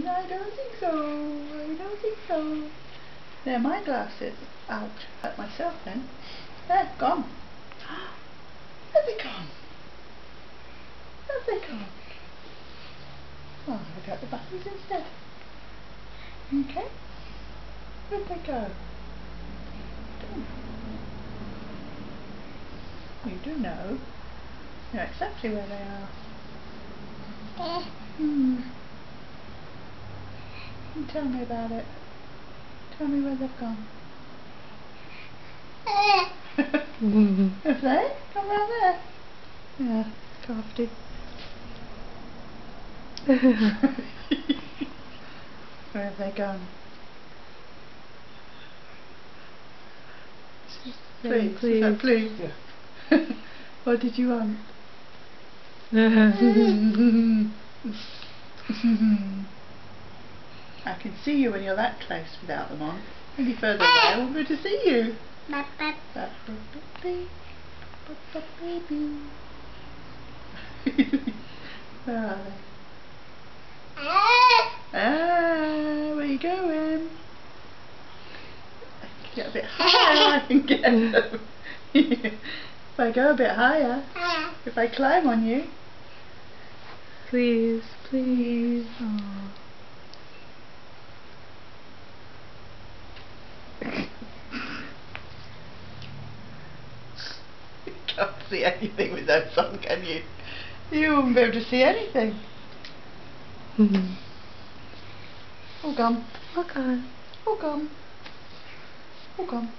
I don't think so. I don't think so. There, my glasses. Ouch. Hurt myself then. There, gone. Where's it gone? Where's it gone? Oh, I got the buttons instead. Okay. Where'd they go? You do know. You know exactly where they are. Tell me about it. Tell me where they've gone. Have they? Come round there. Yeah, crafty. Where have they gone? Please. Please. Yeah. What did you want? I can see you when you're that close without them on. Any further away, I won't be able to see you. Baby. Where are they? Where you going? Get a bit higher, I can get them. If I go a bit higher, if I climb on you. Please, please. Aww. You can't see anything with those on, can you? You won't be able to see anything. All gone. All gone. All gone. All gone.